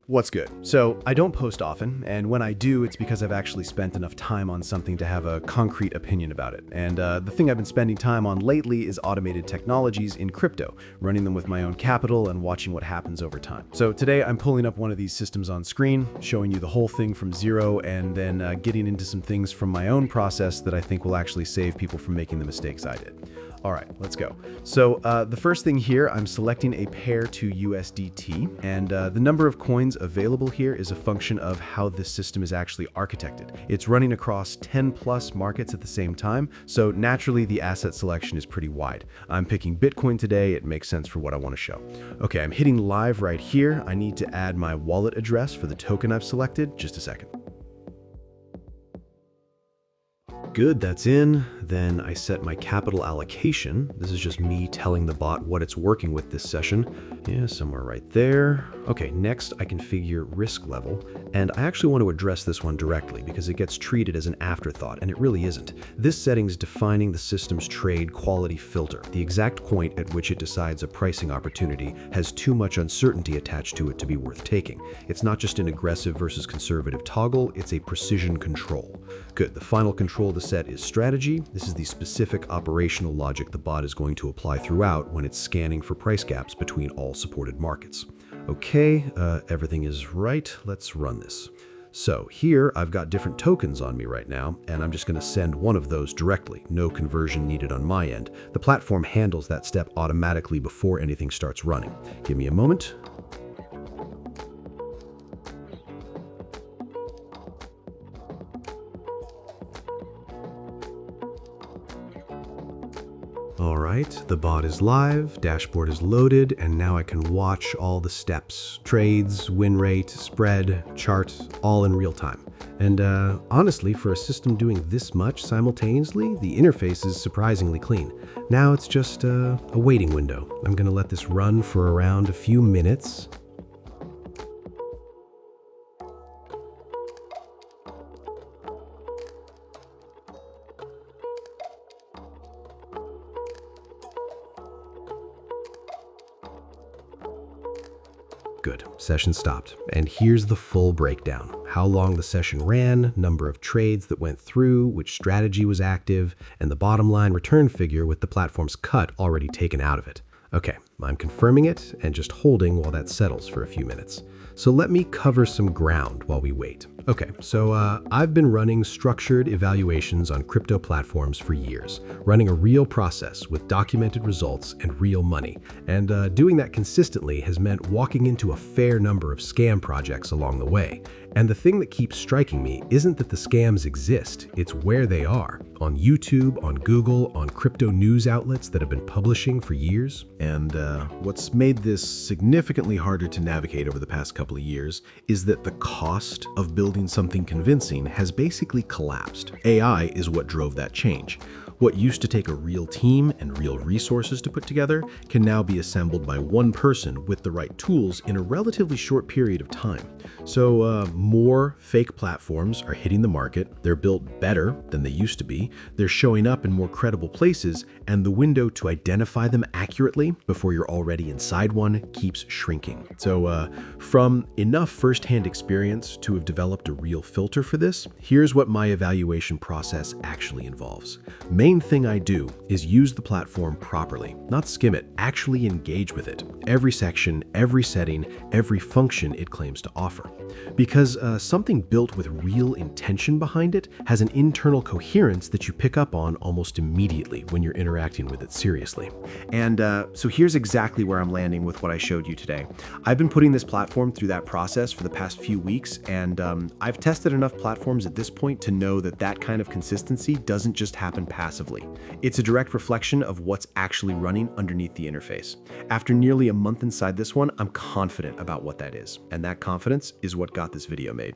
What's good? So I don't post often, and when I do, it's because I've actually spent enough time on something to have a concrete opinion about it. And the thing I've been spending time on lately is automated technologies in crypto, running them with my own capital and watching what happens over time. So today I'm pulling up one of these systems on screen, showing you the whole thing from zero, and then getting into some things from my own process that I think will actually save people from making the mistakes I did. All right, let's go. So the first thing here, I'm selecting a pair to USDT, and the number of coins available here is a function of how this system is actually architected. It's running across 10 plus markets at the same time, so naturally the asset selection is pretty wide. I'm picking Bitcoin today. It makes sense for what I want to show. Okay, I'm hitting live right here. I need to add my wallet address for the token I've selected. Just a second. Good, that's in. Then I set my capital allocation. This is just me telling the bot what it's working with this session. Yeah, somewhere right there. Okay, next I configure risk level. And I actually want to address this one directly because it gets treated as an afterthought, and it really isn't. This setting is defining the system's trade quality filter. The exact point at which it decides a pricing opportunity has too much uncertainty attached to it to be worth taking. It's not just an aggressive versus conservative toggle, it's a precision control. Good, the final control of the set is strategy. This is the specific operational logic the bot is going to apply throughout when it's scanning for price gaps between all supported markets. Okay, everything is right. Let's run this. So here I've got different tokens on me right now, and I'm just going to send one of those directly. No conversion needed on my end. The platform handles that step automatically before anything starts running. Give me a moment. All right, the bot is live, dashboard is loaded, and now I can watch all the steps, trades, win rate, spread, chart, all in real time. And honestly, for a system doing this much simultaneously, the interface is surprisingly clean. Now it's just a waiting window. I'm gonna let this run for around a few minutes. Good, session stopped. And here's the full breakdown. How long the session ran, number of trades that went through, which strategy was active, and the bottom line return figure with the platform's cut already taken out of it. Okay, I'm confirming it and just holding while that settles for a few minutes. So let me cover some ground while we wait. Okay, so I've been running structured evaluations on crypto platforms for years, running a real process with documented results and real money. And doing that consistently has meant walking into a fair number of scam projects along the way. And the thing that keeps striking me isn't that the scams exist, it's where they are. On YouTube, on Google, on crypto news outlets that have been publishing for years. And what's made this significantly harder to navigate over the past couple of years is that the cost of building something convincing has basically collapsed. AI is what drove that change. What used to take a real team and real resources to put together can now be assembled by one person with the right tools in a relatively short period of time. So more fake platforms are hitting the market. They're built better than they used to be. They're showing up in more credible places, and the window to identify them accurately before you're already inside one keeps shrinking. So from enough firsthand experience to have developed a real filter for this, here's what my evaluation process actually involves. Main thing I do is use the platform properly, not skim it, actually engage with it. Every section, every setting, every function it claims to offer. Because something built with real intention behind it has an internal coherence that you pick up on almost immediately when you're interacting with it seriously. And so here's exactly where I'm landing with what I showed you today. I've been putting this platform through that process for the past few weeks, and I've tested enough platforms at this point to know that that kind of consistency doesn't just happen passively. It's a direct reflection of what's actually running underneath the interface. After nearly a month inside this one, I'm confident about what that is, and that confidence is what got this video made.